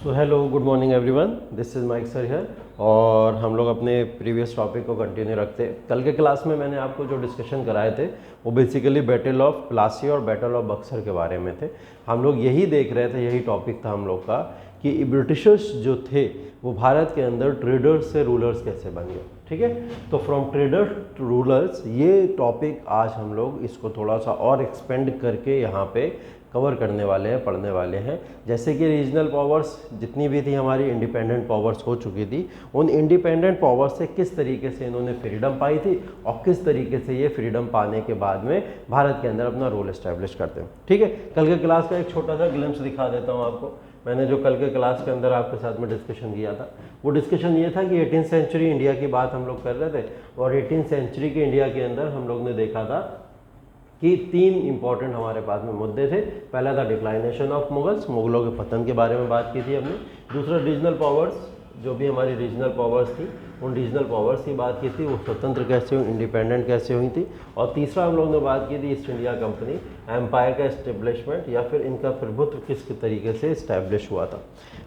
So hello, good morning everyone, this is Mike sir here. और हम लोग अपने प्रीवियस टॉपिक को कंटिन्यू रखते हैं। कल के क्लास में मैंने आपको जो डिस्कशन कराए थे वो बेसिकली बैटल ऑफ प्लासी और बैटल ऑफ बक्सर के बारे में थे। हम लोग यही देख रहे थे, यही टॉपिक था हम लोग का कि ब्रिटिशर्स जो थे वो भारत के अंदर ट्रेडर्स से रूलर्स कैसे बन गए। ठीक है, तो फ्रॉम ट्रेडर्स टू रूलर्स, ये टॉपिक आज हम लोग इसको थोड़ा सा और एक्सपेंड करके यहाँ पे कवर करने वाले हैं, पढ़ने वाले हैं। जैसे कि रीजनल पावर्स जितनी भी थी हमारी इंडिपेंडेंट पावर्स हो चुकी थी, उन इंडिपेंडेंट पावर्स से किस तरीके से इन्होंने फ्रीडम पाई थी और किस तरीके से ये फ्रीडम पाने के बाद में भारत के अंदर अपना रोल एस्टैब्लिश करते हैं। ठीक है, कल के क्लास का एक छोटा सा ग्लिम्स दिखा देता हूँ आपको। मैंने जो कल के क्लास के अंदर आपके साथ में डिस्कशन किया था, वो डिस्कशन ये था कि 18th सेंचुरी इंडिया की बात हम लोग कर रहे थे। और 18th सेंचुरी के इंडिया के अंदर हम लोग ने देखा था कि तीन इंपॉर्टेंट हमारे पास में मुद्दे थे। पहला था डिक्लाइनेशन ऑफ मुगल्स, मुगलों के पतन के बारे में बात की थी हमने। दूसरा रीजनल पावर्स, जो भी हमारी रीजनल पावर्स थी उन रीजनल पावर्स की बात की थी, वो स्वतंत्र कैसे हुई, इंडिपेंडेंट कैसे हुई थी। और तीसरा हम लोग ने बात की थी ईस्ट इंडिया कंपनी एम्पायर का इस्टेब्लिशमेंट या फिर इनका प्रभुत्व किस तरीके से इस्टेब्लिश हुआ था।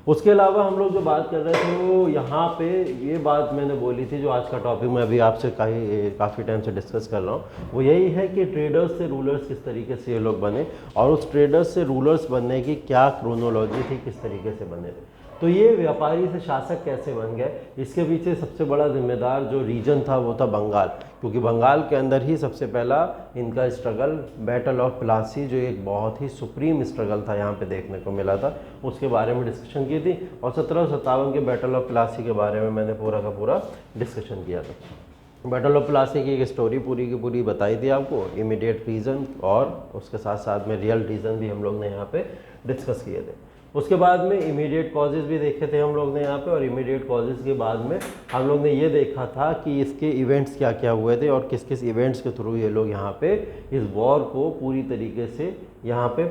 उसके अलावा हम लोग जो बात कर रहे थे वो यहाँ पे ये बात मैंने बोली थी, जो आज का टॉपिक मैं अभी आपसे काफ़ी टाइम से डिस्कस कर रहा हूँ, वो यही है कि ट्रेडर्स से रूलर्स किस तरीके से ये लोग बने और उस ट्रेडर्स से रूलर्स बनने की क्या क्रोनोलॉजी थी, किस तरीके से बने थे। तो ये व्यापारी से शासक कैसे बन गए, इसके पीछे सबसे बड़ा जिम्मेदार जो रीजन था वो था बंगाल, क्योंकि बंगाल के अंदर ही सबसे पहला इनका स्ट्रगल बैटल ऑफ प्लासी, जो एक बहुत ही सुप्रीम स्ट्रगल था यहाँ पे देखने को मिला था, उसके बारे में डिस्कशन की थी। और 1757 के बैटल ऑफ प्लासी के बारे में मैंने पूरा का पूरा डिस्कशन किया था। बैटल ऑफ प्लासी की एक स्टोरी पूरी की पूरी बताई थी आपको, इमीडिएट रीज़न और उसके साथ साथ में रियल रीज़न भी हम लोग ने यहाँ पे डिस्कस किए थे। उसके बाद में इमीडिएट कॉजेज़ भी देखे थे हम लोग ने यहाँ पे, और इमीडिएट कॉजेज़ के बाद में हम लोग ने ये देखा था कि इसके इवेंट्स क्या क्या हुए थे और किस किस इवेंट्स के थ्रू ये लोग यहाँ पे इस वॉर को पूरी तरीके से यहाँ पे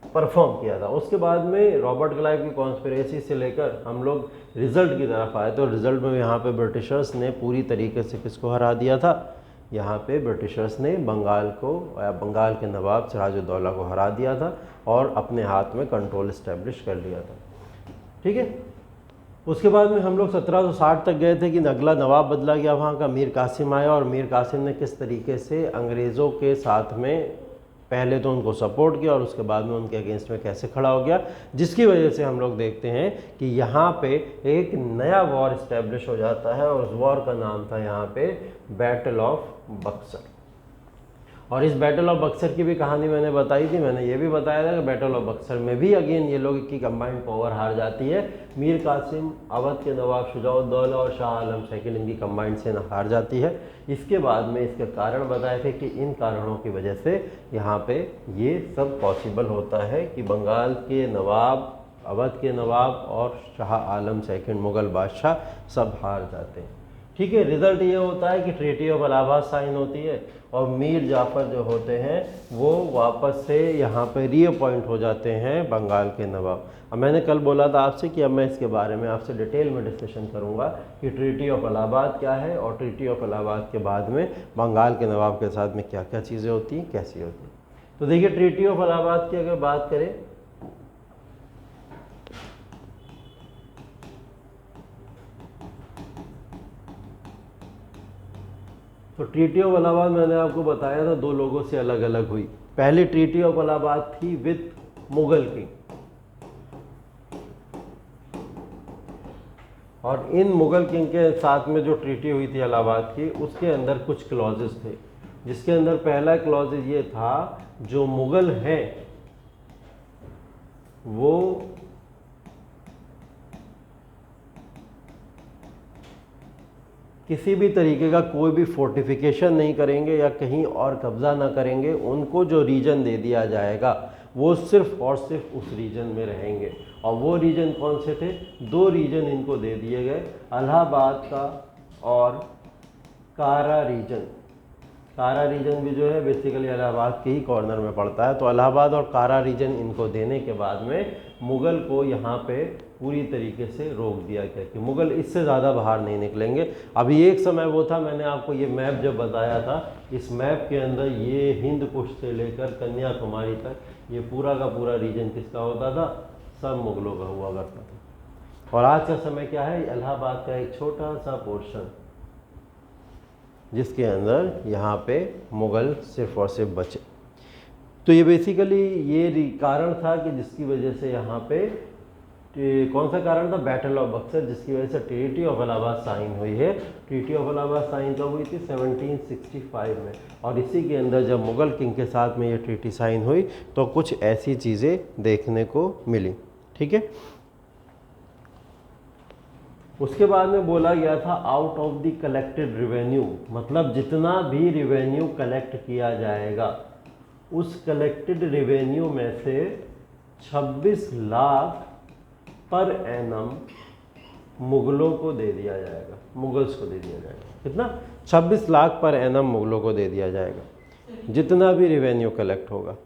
परफॉर्म किया था। उसके बाद में रॉबर्ट क्लाइव की कॉन्स्पिरेसी से लेकर हम लोग रिजल्ट की तरफ आए, तो रिजल्ट में यहाँ पे ब्रिटिशर्स ने पूरी तरीके से किसको हरा दिया था, यहाँ पे ब्रिटिशर्स ने बंगाल को, बंगाल के नवाब सिराजुद्दौला को हरा दिया था और अपने हाथ में कंट्रोल इस्टेब्लिश कर लिया था। ठीक है, उसके बाद में हम लोग 1760 तक गए थे कि अगला नवाब बदला गया, वहाँ का मीर कासिम आया और मीर कासिम ने किस तरीके से अंग्रेज़ों के साथ में पहले तो उनको सपोर्ट किया और उसके बाद में उनके अगेंस्ट में कैसे खड़ा हो गया, जिसकी वजह से हम लोग देखते हैं कि यहाँ पे एक नया वॉर इस्टेब्लिश हो जाता है और उस वॉर का नाम था यहाँ पे बैटल ऑफ बक्सर। और इस बैटल ऑफ बक्सर की भी कहानी मैंने बताई थी। मैंने ये भी बताया था कि बैटल ऑफ बक्सर में भी अगेन ये लोग की कंबाइंड पावर हार जाती है। मीर कासिम, अवध के नवाब शुजाउद्दौला और शाह आलम सेकंड इनकी कंबाइंड से हार जाती है। इसके बाद में इसके कारण बताए थे कि इन कारणों की वजह से यहाँ पे ये सब पॉसिबल होता है कि बंगाल के नवाब, अवध के नवाब और शाह आलम सेकंड मुग़ल बादशाह सब हार जाते हैं। ठीक है, रिजल्ट ये होता है कि ट्रीटी ऑफ इलाहाबाद साइन होती है और मीर जाफ़र जो होते हैं वो वापस से यहाँ पे रीअपॉइंट हो जाते हैं बंगाल के नवाब। अब मैंने कल बोला था आपसे कि अब मैं इसके बारे में आपसे डिटेल में डिस्कशन करूँगा कि ट्रीटी ऑफ इलाहाबाद क्या है और ट्रीटी ऑफ इलाहाबाद के बाद में बंगाल के नवाब के साथ में क्या क्या चीज़ें होती हैं, कैसी होती हैं। तो देखिए, ट्रीटी ऑफ इलाहाबाद की अगर बात करें तो ट्रीटी ऑफ इलाहाबाद मैंने आपको बताया था दो लोगों से अलग अलग हुई। पहली ट्रीटी ऑफ इलाहाबाद थी विद मुगल किंग, और इन मुगल किंग के साथ में जो ट्रीटी हुई थी इलाहाबाद की, उसके अंदर कुछ क्लॉजेस थे, जिसके अंदर पहला क्लॉज ये था, जो मुगल हैं वो किसी भी तरीके का कोई भी फोर्टिफिकेशन नहीं करेंगे या कहीं और कब्जा ना करेंगे। उनको जो रीजन दे दिया जाएगा वो सिर्फ और सिर्फ उस रीजन में रहेंगे। और वो रीजन कौन से थे, दो रीजन इनको दे दिए गए, इलाहाबाद का और कारा रीजन। कारा रीजन भी जो है बेसिकली इलाहाबाद के ही कॉर्नर में पड़ता है। तो इलाहाबाद और कारा रीजन इनको देने के बाद में मुग़ल को यहाँ पे पूरी तरीके से रोक दिया गया कि मुग़ल इससे ज़्यादा बाहर नहीं निकलेंगे। अभी एक समय वो था, मैंने आपको ये मैप जब बताया था, इस मैप के अंदर ये हिंद कुश से लेकर कन्याकुमारी तक ये पूरा का पूरा रीजन किसका होता था, सब मुग़लों का हुआ करता था। और आज का समय क्या है, इलाहाबाद का एक छोटा सा पोर्शन जिसके अंदर यहाँ पे मुग़ल सिर्फ और सिर्फ बचे। तो ये बेसिकली ये कारण था कि जिसकी वजह से यहाँ पे कौन सा कारण था, बैटल ऑफ बक्सर, जिसकी वजह से ट्रीटी ऑफ इलाहाबाद साइन हुई है। ट्रीटी ऑफ इलाहाबाद साइन कब हुई थी, 1765 में। और इसी के अंदर जब मुग़ल किंग के साथ में ये ट्रीटी साइन हुई तो कुछ ऐसी चीज़ें देखने को मिली। ठीक है, उसके बाद में बोला गया था out of the collected revenue, मतलब जितना भी रेवेन्यू कलेक्ट किया जाएगा उस कलेक्टेड रेवेन्यू में से 26 लाख पर एनम मुग़लों को दे दिया जाएगा, मुग़ल्स को दे दिया जाएगा। कितना, 26 लाख पर एनम मुग़लों को दे दिया जाएगा जितना भी रेवेन्यू कलेक्ट होगा।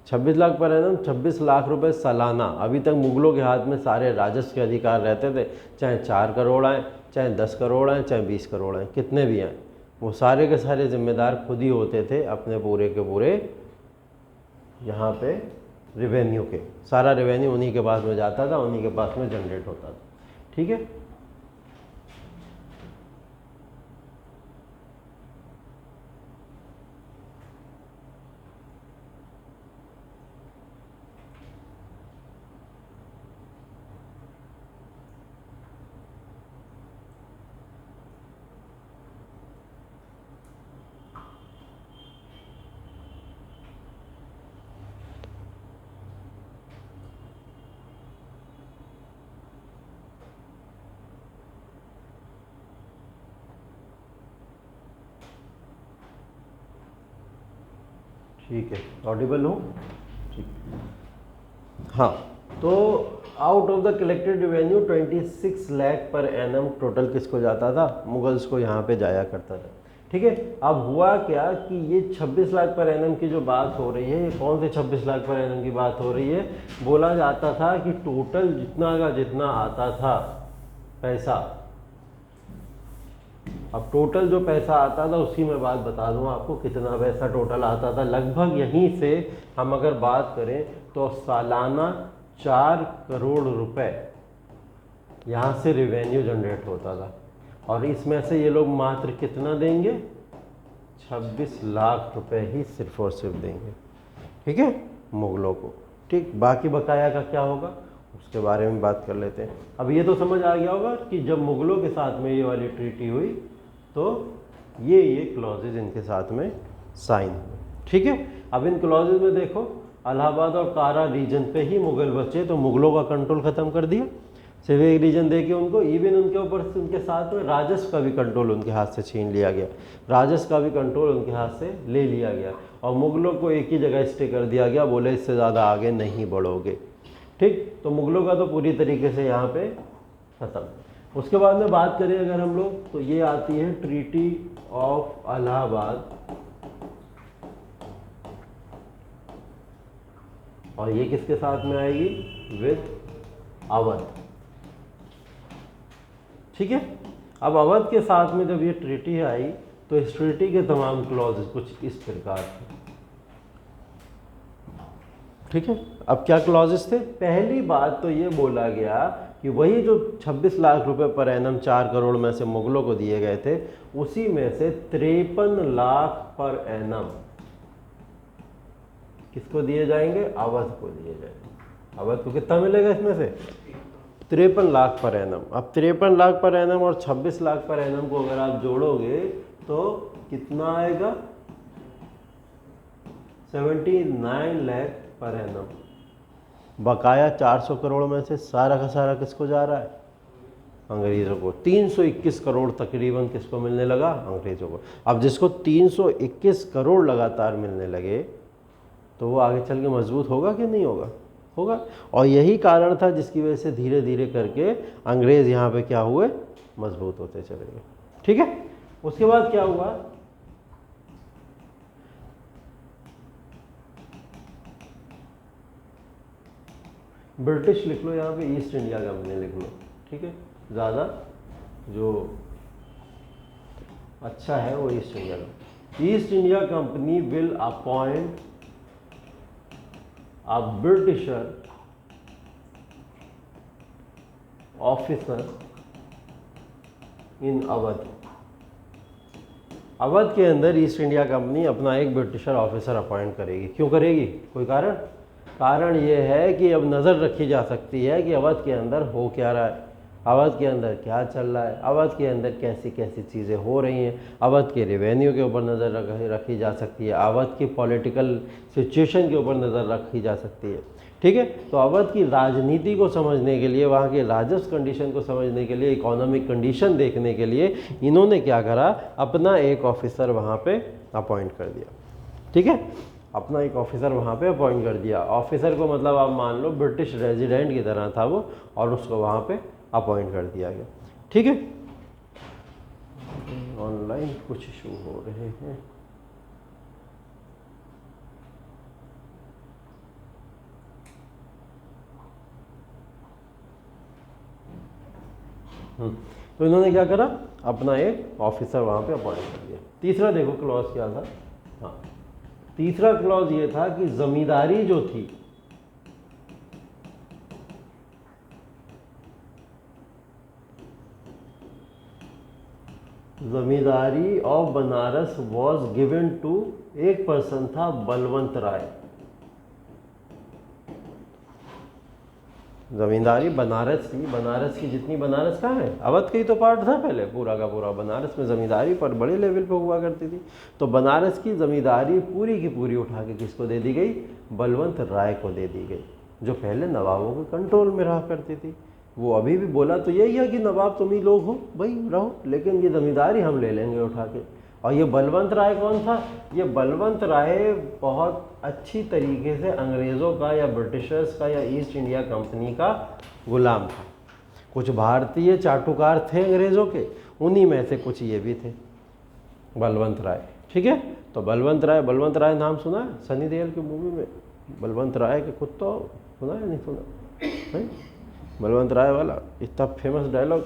26 लाख पर एनम, 26 लाख रुपए सालाना। अभी तक मुग़लों के हाथ में सारे राजस्व के अधिकार रहते थे, चाहे 4 करोड़ आए, चाहे 10 करोड़ आए, चाहे 20 करोड़ आए, कितने भी आए, वो सारे के सारे जिम्मेदार खुद ही होते थे अपने पूरे के पूरे यहाँ पे रेवेन्यू के। सारा रेवेन्यू उन्हीं के पास में जाता था, उन्हीं के पास में जनरेट होता था। ठीक है, ठीक है, ऑडिबल हो, ठीक। हाँ, तो out of the collected revenue 26 lakh per annum total किसको जाता था, मुग़ल्स को यहाँ पे जाया करता था। ठीक है, अब हुआ क्या कि ये 26 लाख पर एनम की जो बात हो रही है, ये कौन से 26 लाख पर एनम की बात हो रही है, बोला जाता था कि टोटल जितना का जितना आता था पैसा, अब टोटल जो पैसा आता था उसकी मैं बात बता दूं आपको, कितना पैसा टोटल आता था। लगभग यहीं से हम अगर बात करें तो सालाना 4 करोड़ रुपए यहाँ से रेवेन्यू जनरेट होता था, और इसमें से ये लोग मात्र कितना देंगे, 26 लाख रुपए ही सिर्फ और सिर्फ देंगे। ठीक है, मुग़लों को। ठीक, बाकी बकाया का क्या होगा उसके बारे में बात कर लेते हैं। अब ये तो समझ आ गया होगा कि जब मुग़लों के साथ में ये वाली ट्रीटी हुई तो ये क्लॉजेज इनके साथ में साइन हुए। ठीक है, अब इन क्लॉजेज में देखो इलाहाबाद और कारा रीजन पे ही मुग़ल बचे, तो मुग़लों का कंट्रोल ख़त्म कर दिया, सिर्फ एक रीजन दे के उनको, इवन उनके ऊपर से उनके साथ में राजस्व का भी कंट्रोल उनके हाथ से छीन लिया गया, राजस्व का भी कंट्रोल उनके हाथ से ले लिया गया, और मुग़लों को एक ही जगह स्टे कर दिया गया, बोले इससे ज़्यादा आगे नहीं बढ़ोगे। ठीक, तो मुग़लों का तो पूरी तरीके से यहाँ पे ख़त्म। उसके बाद में बात करें अगर हम लोग, तो ये आती है ट्रीटी ऑफ इलाहाबाद, और ये किसके साथ में आएगी, विद अवध। ठीक है, अब अवध के साथ में जब ये ट्रीटी आई तो इस ट्रीटी के तमाम क्लॉज कुछ इस प्रकार थे। ठीक है, अब क्या क्लॉजेस थे, पहली बात तो ये बोला गया कि वही जो 26 लाख रुपए पर एनम 4 करोड़ में से मुग़लों को दिए गए थे, उसी में से 53 लाख पर एनम किसको दिए जाएंगे, अवध को दिए जाएंगे। अवध को कितना मिलेगा इसमें से, 53 लाख पर एनम। अब 53 लाख पर एनम और 26 लाख पर एनम को अगर आप जोड़ोगे तो कितना आएगा, 79 लाख पर एनम। बकाया 400 करोड़ में से सारा का सारा किसको जा रहा है, अंग्रेज़ों को। 321 करोड़ तकरीबन किसको मिलने लगा, अंग्रेज़ों को। अब जिसको 321 करोड़ लगातार मिलने लगे तो वो आगे चल के मजबूत होगा कि नहीं होगा, होगा। और यही कारण था जिसकी वजह से धीरे धीरे करके अंग्रेज़ यहाँ पे क्या हुए, मजबूत होते चले गए। ठीक है, उसके बाद क्या हुआ, ब्रिटिश लिख लो यहाँ पे, ईस्ट इंडिया कंपनी लिख लो। ठीक है, ज़्यादा जो अच्छा है वो East India Company. East India Company will appoint a Britisher officer in Awadh. Awadh के अंदर ईस्ट इंडिया कंपनी अपना एक ब्रिटिशर ऑफिसर अपॉइंट करेगी। क्यों करेगी? कोई कारण? कारण ये है कि अब नज़र रखी जा सकती है कि अवध के अंदर हो क्या रहा है, अवध के अंदर क्या चल रहा है, अवध के अंदर कैसी कैसी चीज़ें हो रही हैं, अवध के रेवेन्यू के ऊपर नज़र रखी जा सकती है, अवध की पॉलिटिकल सिचुएशन के ऊपर नज़र रखी जा सकती है। ठीक है, तो अवध की राजनीति को समझने के लिए, वहाँ के राजस्व कंडीशन को समझने के लिए, इकोनॉमिक कंडीशन देखने के लिए इन्होंने क्या करा, अपना एक ऑफिसर वहाँ पे अपॉइंट कर दिया। ठीक है, अपना एक ऑफिसर वहाँ पे अपॉइंट कर दिया। ऑफिसर को मतलब आप मान लो ब्रिटिश रेजिडेंट की तरह था वो, और उसको वहाँ पे अपॉइंट कर दिया गया। ठीक है, ऑनलाइन कुछ इशू हो रहे हैं। तो इन्होंने क्या करा, अपना एक ऑफिसर वहाँ पे अपॉइंट कर दिया। तीसरा देखो क्लॉज क्या था। हाँ, तीसरा क्लॉज ये था कि जमींदारी जो थी, zamindari of Banaras was given to, एक पर्सन था बलवंत राय। जमींदारी बनारस की, बनारस की जितनी, बनारस कहाँ है, अवध का ही तो पार्ट था पहले पूरा का पूरा। बनारस में जमींदारी पर बड़े लेवल पे हुआ करती थी। तो बनारस की जमींदारी पूरी की पूरी उठा के किसको दे दी गई, बलवंत राय को दे दी गई, जो पहले नवाबों के कंट्रोल में रहा करती थी। वो अभी भी बोला तो यही है कि नवाब तुम ही लोग हो भाई, रहो, लेकिन ये जमींदारी हम ले लेंगे उठा के। और ये बलवंत राय कौन था? ये बलवंत राय बहुत अच्छी तरीके से अंग्रेज़ों का या ब्रिटिशर्स का या ईस्ट इंडिया कंपनी का गुलाम था। कुछ भारतीय चाटुकार थे अंग्रेज़ों के, उन्हीं में से कुछ ये भी थे, बलवंत राय। ठीक है, तो बलवंत राय नाम सुना है सनी देओल की मूवी में? बलवंत राय के कुत्ता सुना है, नहीं सुना है? बलवंत राय वाला इतना फेमस डायलॉग,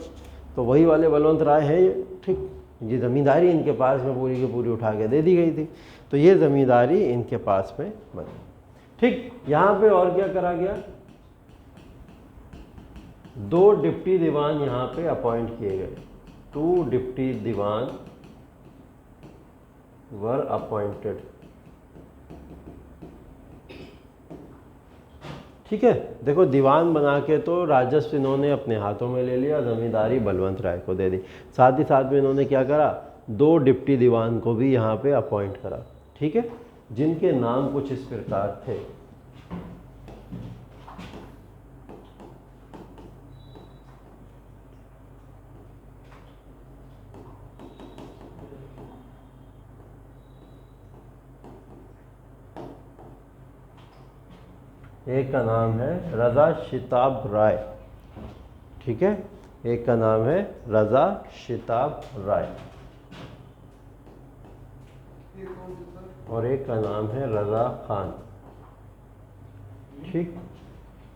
तो वही वाले बलवंत राय हैं ये। ठीक, ये ज़मींदारी इनके पास में पूरी की पूरी उठा के दे दी गई थी, तो ये ज़मींदारी इनके पास में बनी। ठीक, यहाँ पे और क्या करा गया, 2 डिप्टी दीवान यहाँ पे अपॉइंट किए गए। 2 डिप्टी दीवान वर अपॉइंटेड। ठीक है, देखो दीवान बना के तो राजस्व इन्होंने अपने हाथों में ले लिया, जमींदारी बलवंत राय को दे दी। साथ ही साथ में इन्होंने क्या करा, 2 डिप्टी दीवान को भी यहाँ पे अपॉइंट करा। ठीक है, जिनके नाम कुछ इस प्रकार थे। एक का नाम है रजा शिताब राय। ठीक है, एक का नाम है रजा शिताब राय और एक का नाम है रजा खान। ठीक,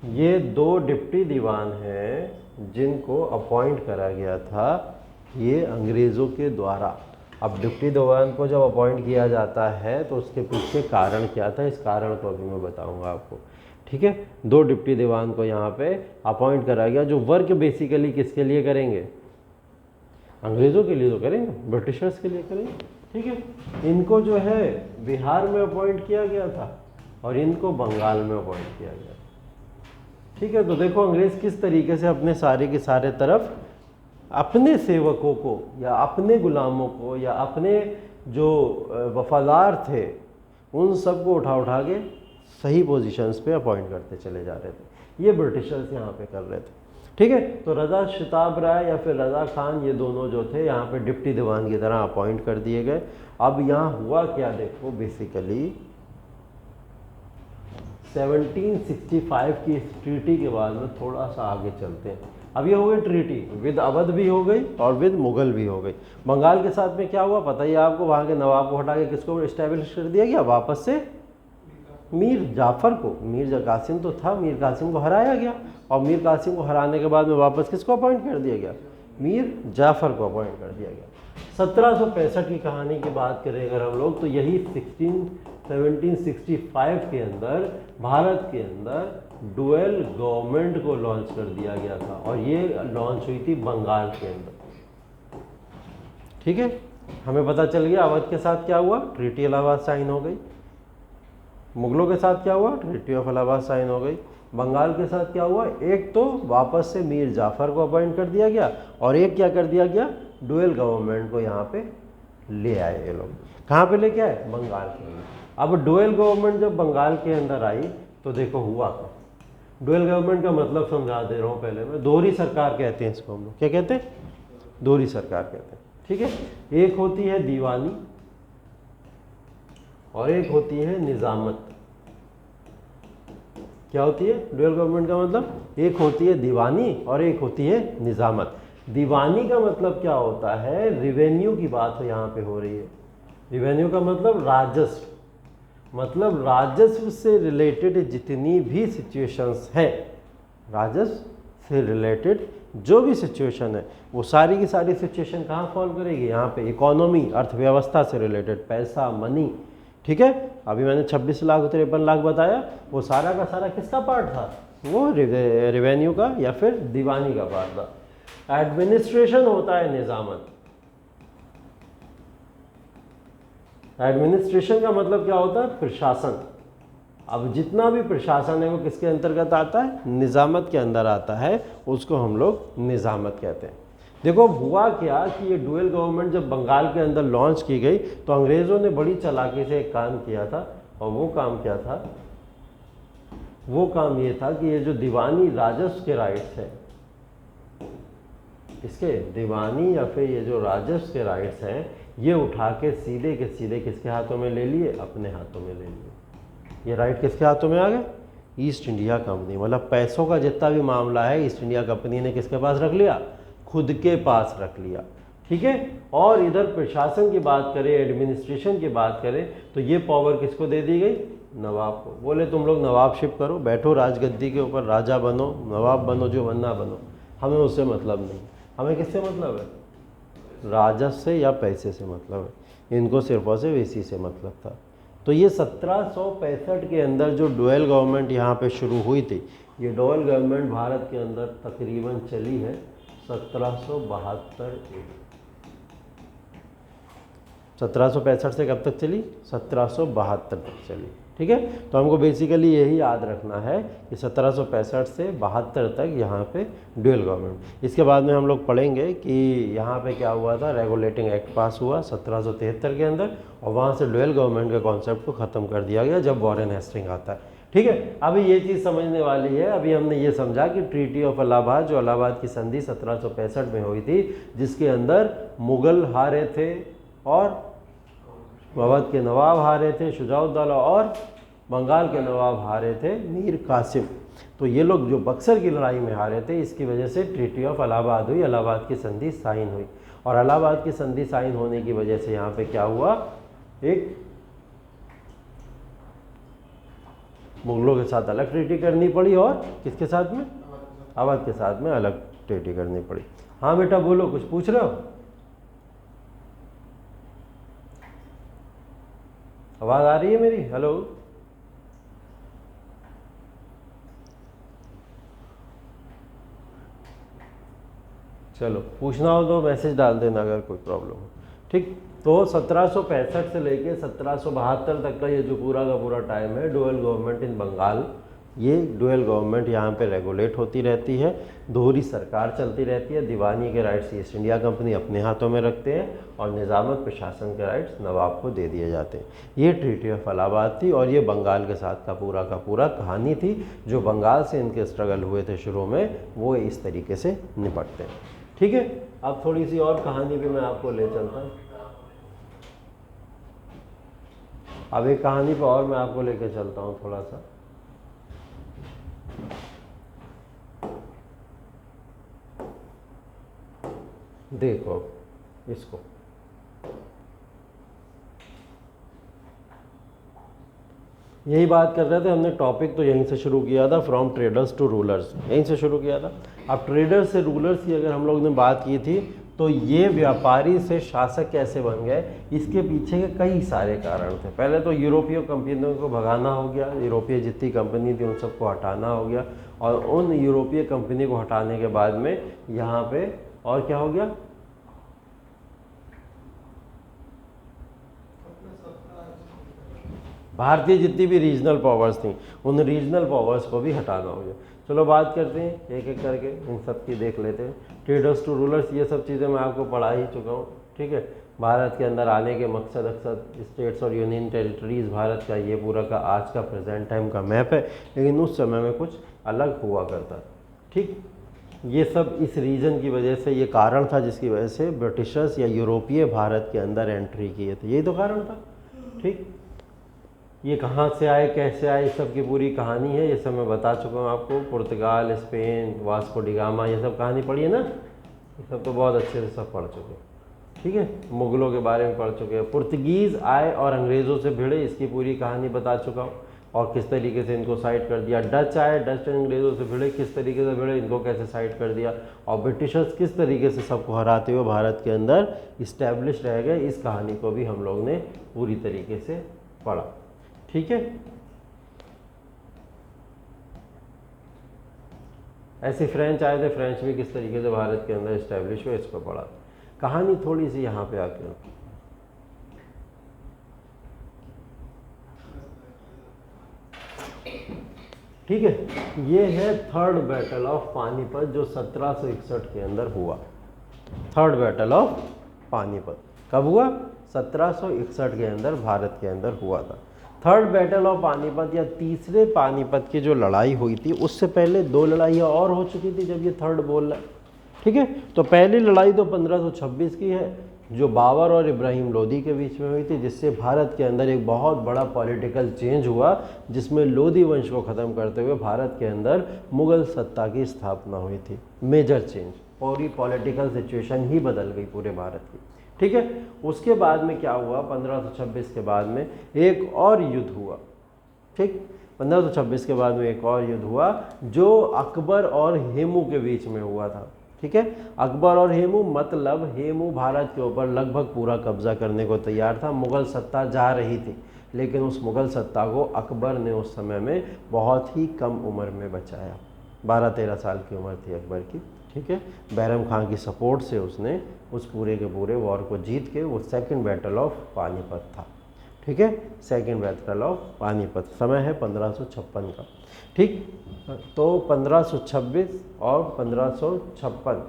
ये 2 डिप्टी दीवान हैं जिनको अपॉइंट करा गया था ये अंग्रेज़ों के द्वारा। अब डिप्टी दीवान को जब अपॉइंट किया जाता है तो उसके पीछे कारण क्या था, इस कारण को अभी मैं बताऊंगा आपको। ठीक है, 2 डिप्टी दीवान को यहाँ पे अपॉइंट करा गया, जो वर्क बेसिकली किसके लिए करेंगे, अंग्रेज़ों के लिए तो करेंगे, ब्रिटिशर्स के लिए करेंगे। ठीक है, इनको जो है बिहार में अपॉइंट किया गया था और इनको बंगाल में अपॉइंट किया गया। ठीक है, तो देखो अंग्रेज़ किस तरीके से अपने सारे के सारे तरफ अपने सेवकों को या अपने गुलामों को या अपने जो वफादार थे उन सबको उठा उठा के सही पोजीशंस पे अपॉइंट करते चले जा रहे थे। ये ब्रिटिशर्स यहाँ पे कर रहे थे। ठीक है, तो रजा शिताब राय या फिर रजा खान, ये दोनों जो थे यहाँ पे डिप्टी दीवान की तरह अपॉइंट कर दिए गए। अब यहाँ हुआ क्या देखो, बेसिकली 1765 की इस ट्रीटी के बाद में थोड़ा सा आगे चलते हैं। अब ये हो गई ट्रीटी, विद अवध भी हो गई और विद मुगल भी हो गई। बंगाल के साथ में क्या हुआ पता ही आपको, वहाँ के नवाब को हटा के किसको इस्टेब्लिश कर दिया गया, वापस से मीर जाफ़र को। मीर कासिम तो था, मीर कासिम को हराया गया और मीर कासिम को हराने के बाद में वापस किसको अपॉइंट कर दिया गया, मीर जाफ़र को अपॉइंट कर दिया गया। 1765 की कहानी की बात करें अगर हम लोग, तो यही 1765 के अंदर भारत के अंदर डुअल गवर्नमेंट को लॉन्च कर दिया गया था और ये लॉन्च हुई थी बंगाल के अंदर। ठीक है, हमें पता चल गया अवध के साथ क्या हुआ, ट्रीटी इलाहाबाद साइन हो गई। मुगलों के साथ क्या हुआ, ट्रीटी ऑफ इलाहाबाद साइन हो गई। बंगाल के साथ क्या हुआ, एक तो वापस से मीर जाफर को अपॉइंट कर दिया गया और एक क्या कर दिया गया, डुअल गवर्नमेंट को यहाँ पे ले आए ये लोग। कहाँ पे लेके आए, बंगाल के अंदर। अब डुअल गवर्नमेंट जब बंगाल के अंदर आई तो देखो हुआ क्या। डुअल गवर्नमेंट का मतलब समझा दे रहा हूँ पहले मैं, दोहरी सरकार कहते हैं इसको हम लोग। क्या कहते हैं, दोहरी सरकार कहते हैं। ठीक है, एक होती है दीवानी और एक होती है निजामत। क्या होती है डुअल गवर्नमेंट का मतलब, एक होती है दीवानी और एक होती है निजामत। दीवानी का मतलब क्या होता है, रिवेन्यू की बात यहाँ पे हो रही है। रिवेन्यू का मतलब राजस्व, मतलब राजस्व से रिलेटेड जितनी भी सिचुएशंस हैं, राजस्व से रिलेटेड जो भी सिचुएशन है वो सारी की सारी सिचुएशन कहाँ फॉल करेगी, यहाँ पे इकोनॉमी, अर्थव्यवस्था से रिलेटेड, पैसा, मनी। ठीक है, अभी मैंने 26 लाख 53 लाख बताया, वो सारा का सारा किसका पार्ट था, वो रिवेन्यू का या फिर दीवानी का पार्ट था। एडमिनिस्ट्रेशन होता है निजामत। एडमिनिस्ट्रेशन का मतलब क्या होता है, प्रशासन। अब जितना भी प्रशासन है वो किसके अंतर्गत आता है, निजामत के अंदर आता है, उसको हम लोग निजामत कहते हैं। देखो हुआ क्या कि ये डुअल गवर्नमेंट जब बंगाल के अंदर लॉन्च की गई तो अंग्रेज़ों ने बड़ी चालाकी से एक काम किया था, और वो काम क्या था, वो काम ये था कि ये जो दीवानी राजस्व के राइट्स हैं, इसके दीवानी या फिर ये जो राजस्व के राइट्स हैं, ये उठा के सीधे के सीधे किसके हाथों में ले लिए, अपने हाथों में ले लिए। ये राइट किसके हाथों में आ गए, ईस्ट इंडिया कंपनी। मतलब पैसों का जितना भी मामला है ईस्ट इंडिया कंपनी ने किसके पास रख लिया, खुद के पास रख लिया। ठीक है, और इधर प्रशासन की बात करें, एडमिनिस्ट्रेशन की बात करें, तो ये पावर किसको दे दी गई, नवाब को। बोले तुम लोग नवाबशिप करो, बैठो राजगद्दी के ऊपर, राजा बनो, नवाब बनो, जो बनना बनो, हमें उससे मतलब नहीं। हमें किससे मतलब है, राजस्व से या पैसे से मतलब है। इनको सिर्फ और सिर्फ इसी से मतलब था। तो ये 1765 के अंदर जो डुअल गवर्नमेंट यहाँ पे शुरू हुई थी, ये डुअल गवर्नमेंट भारत के अंदर तकरीबन चली है 1765 1765 से कब तक चली, 1772 तक चली। ठीक है, तो हमको बेसिकली यही याद रखना है कि 1765 से 72 तक यहाँ पे डुअल गवर्नमेंट। इसके बाद में हम लोग पढ़ेंगे कि यहाँ पे क्या हुआ था, रेगुलेटिंग एक्ट पास हुआ 1773 के अंदर, और वहाँ से डुअल गवर्नमेंट के कॉन्सेप्ट को ख़त्म कर दिया गया जब वॉरेन हेस्टिंग आता है। ठीक है, अभी ये चीज़ समझने वाली है। अभी हमने ये समझा कि ट्रीटी ऑफ इलाहाबाद, जो इलाहाबाद की संधि 1765 में हुई थी, जिसके अंदर मुगल हारे थे और अवध के नवाब हारे थे शुजाउद्दौला, और बंगाल के नवाब हारे थे मीर कासिम। तो ये लोग जो बक्सर की लड़ाई में हारे थे, इसकी वजह से ट्रीटी ऑफ इलाहाबाद हुई, इलाहाबाद की संधि साइन हुई। और इलाहाबाद की संधि साइन होने की वजह से यहाँ पे क्या हुआ, एक मुगलों के साथ अलग ट्रीटी करनी पड़ी और किसके साथ में, अवध के साथ में अलग ट्रीटी करनी पड़ी। हाँ बेटा बोलो, कुछ पूछ रहे हो, आवाज़ आ रही है मेरी, हेलो। चलो पूछना हो तो मैसेज डाल देना अगर कोई प्रॉब्लम हो। ठीक, तो 1765 से लेके 1772 तक का ये जो पूरा का पूरा टाइम है, डुअल गवर्नमेंट इन बंगाल, ये डुअल गवर्नमेंट यहाँ पे रेगुलेट होती रहती है, दोहरी सरकार चलती रहती है, दीवानी के राइट्स ईस्ट इंडिया कंपनी अपने हाथों में रखते हैं, और निजामत प्रशासन के राइट्स नवाब को दे दिए जाते हैं। ये ट्रीटी ऑफ इलाहाबाद थी, और ये बंगाल के साथ का पूरा कहानी थी। जो बंगाल से इनके स्ट्रगल हुए थे शुरू में, वो इस तरीके से निपटते हैं। ठीक है, अब थोड़ी सी और कहानी भी मैं आपको ले चलता हूँ। अब एक कहानी पर और मैं आपको लेके चलता हूँ थोड़ा सा। देखो इसको, यही बात कर रहे थे हमने, टॉपिक तो यहीं से शुरू किया था, फ्रॉम ट्रेडर्स टू रूलर्स, यहीं से शुरू किया था। अब ट्रेडर्स से रूलर्स की अगर हम लोग ने बात की थी, तो ये व्यापारी से शासक कैसे बन गए, इसके पीछे के कई सारे कारण थे। पहले तो यूरोपीय कंपनियों को भगाना हो गया, यूरोपीय जितनी कंपनी थी उन सबको हटाना हो गया, और उन यूरोपीय कंपनी को हटाने के बाद में यहाँ पे और क्या हो गया, भारतीय जितनी भी रीजनल पावर्स थी उन रीजनल पावर्स को भी हटाना हो गया। चलो बात करते हैं एक एक करके, इन सब की देख लेते हैं। ट्रेडर्स टू रूलर्स, ये सब चीज़ें मैं आपको पढ़ा ही चुका हूँ, ठीक है। भारत के अंदर आने के मकसद अक्सर स्टेट्स और यूनियन टेरिटरीज, भारत का ये पूरा का आज का प्रेजेंट टाइम का मैप है, लेकिन उस समय में कुछ अलग हुआ करता, ठीक। ये सब इस रीजन की वजह से, ये कारण था जिसकी वजह से ब्रिटिशर्स या यूरोपीय भारत के अंदर एंट्री किए थे, यही तो कारण था, ठीक। ये कहाँ से आए, कैसे आए, इस सब की पूरी कहानी है, ये सब मैं बता चुका हूँ आपको। पुर्तगाल, स्पेन, वास्को डी गामा, ये सब कहानी पढ़ी है ना, ये सब तो बहुत अच्छे से सब पढ़ चुके हैं, ठीक है। मुगलों के बारे में पढ़ चुके हैं। पुर्तगीज़ आए और अंग्रेज़ों से भिड़े, इसकी पूरी कहानी बता चुका हूँ, और किस तरीके से इनको साइड कर दिया। डच आए, डच अंग्रेज़ों से भिड़े, किस तरीके से भिड़े, इनको कैसे साइड कर दिया, और ब्रिटिशर्स किस तरीके से सबको हराते हुए भारत के अंदर इस्टेब्लिश रह गए, इस कहानी को भी हम लोग ने पूरी तरीके से पढ़ा, ठीक है। ऐसे फ्रेंच आए थे, फ्रेंच भी किस तरीके से भारत के अंदर इस्टेब्लिश हुए, इसको पढ़ा। कहानी थोड़ी सी यहाँ पे आती है, ठीक है। ये है थर्ड बैटल ऑफ पानीपत जो 1761 के अंदर हुआ। थर्ड बैटल ऑफ पानीपत कब हुआ, 1761 के अंदर भारत के अंदर हुआ था। थर्ड बैटल ऑफ पानीपत या तीसरे पानीपत की जो लड़ाई हुई थी, उससे पहले दो लड़ाइयाँ और हो चुकी थी जब ये थर्ड बोल रहा है, ठीक है। तो पहली लड़ाई तो 1526 की है, जो बाबर और इब्राहिम लोदी के बीच में हुई थी, जिससे भारत के अंदर एक बहुत बड़ा पॉलिटिकल चेंज हुआ, जिसमें लोदी वंश को ख़त्म करते हुए भारत के अंदर मुग़ल सत्ता की स्थापना हुई थी। मेजर चेंज, पूरी पॉलिटिकल सिचुएशन ही बदल गई पूरे भारत की, ठीक है। उसके बाद में क्या हुआ, 1526 के बाद में एक और युद्ध हुआ, ठीक। 1526 के बाद में एक और युद्ध हुआ जो अकबर और हेमू के बीच में हुआ था, ठीक है। अकबर और हेमू, मतलब हेमू भारत के ऊपर लगभग पूरा कब्जा करने को तैयार था, मुग़ल सत्ता जा रही थी, लेकिन उस मुग़ल सत्ता को अकबर ने उस समय में बहुत ही कम उम्र में बचाया। 12-13 साल की उम्र थी अकबर की, ठीक है। बैरम खान की सपोर्ट से उसने उस पूरे के पूरे वॉर को जीत के, वो सेकंड बैटल ऑफ पानीपत था, ठीक है। सेकंड बैटल ऑफ पानीपत, समय है 1556 का, ठीक। तो 1526 और 1556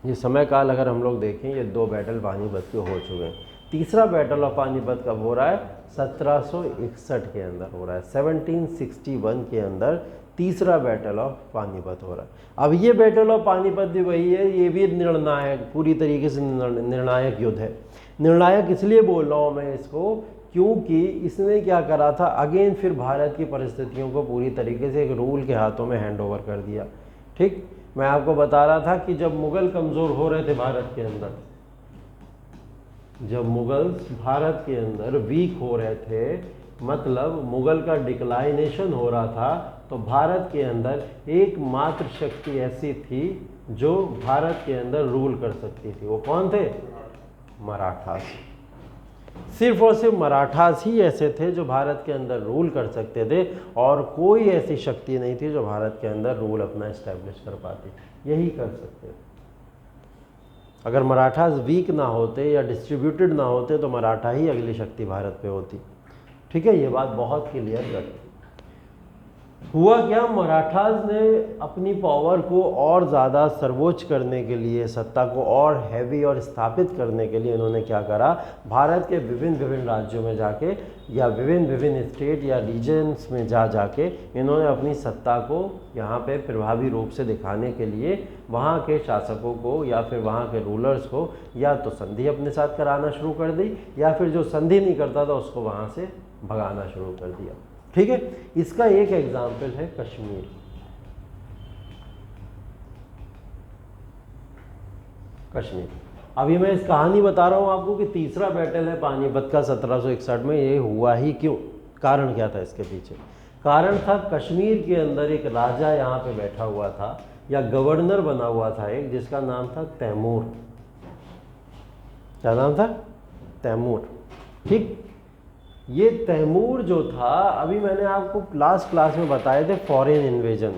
ये समय काल अगर हम लोग देखें, ये दो बैटल पानीपत के हो चुके हैं। तीसरा बैटल ऑफ पानीपत कब हो रहा है, 1761 के अंदर हो रहा है। 1761 के अंदर तीसरा बैटल ऑफ पानीपत हो रहा है। अब ये बैटल ऑफ पानीपत भी वही है, ये भी निर्णायक, पूरी तरीके से निर्णायक युद्ध है। निर्णायक इसलिए बोल रहा हूँ मैं इसको, क्योंकि इसने क्या करा था, अगेन फिर भारत की परिस्थितियों को पूरी तरीके से एक रूल के हाथों में हैंड ओवर कर दिया, ठीक। मैं आपको बता रहा था कि जब मुग़ल कमज़ोर हो रहे थे भारत के अंदर, जब मुग़ल्स भारत के अंदर वीक हो रहे थे, मतलब मुग़ल का डिक्लाइनेशन हो रहा था, तो भारत के अंदर एकमात्र शक्ति ऐसी थी जो भारत के अंदर रूल कर सकती थी। वो कौन थे, मराठास। सिर्फ और सिर्फ मराठास ही ऐसे थे जो भारत के अंदर रूल कर सकते थे, और कोई ऐसी शक्ति नहीं थी जो भारत के अंदर रूल अपना इस्टेब्लिश कर पाती, यही कर सकते थे। अगर मराठास वीक ना होते या डिस्ट्रीब्यूटेड ना होते तो मराठा ही अगली शक्ति भारत पे होती, ठीक है। ये बात बहुत क्लियर कर। हुआ क्या, मराठास ने अपनी पावर को और ज़्यादा सर्वोच्च करने के लिए, सत्ता को और हैवी और स्थापित करने के लिए इन्होंने क्या करा, भारत के विभिन्न विभिन्न राज्यों में जाके या विभिन्न विभिन्न स्टेट या रीजन्स में जाके इन्होंने अपनी सत्ता को यहाँ पे प्रभावी रूप से दिखाने के लिए वहाँ के शासकों को या फिर वहाँ के रूलर्स को या तो संधि अपने साथ कराना शुरू कर दी, या फिर जो संधि नहीं करता था उसको वहाँ से भगाना शुरू कर दिया, ठीक है। इसका एक एग्जाम्पल है कश्मीर। कश्मीर, अभी मैं इस कहानी बता रहा हूँ आपको कि तीसरा बैटल है पानीपत का 1761 में, ये हुआ ही क्यों, कारण क्या था इसके पीछे। कारण था कश्मीर के अंदर एक राजा यहाँ पे बैठा हुआ था या गवर्नर बना हुआ था एक, जिसका नाम था तैमूर, क्या नाम था? तैमूर। ठीक, ये तैमूर जो था, अभी मैंने आपको लास्ट क्लास में बताए थे फॉरेन इन्वेजन,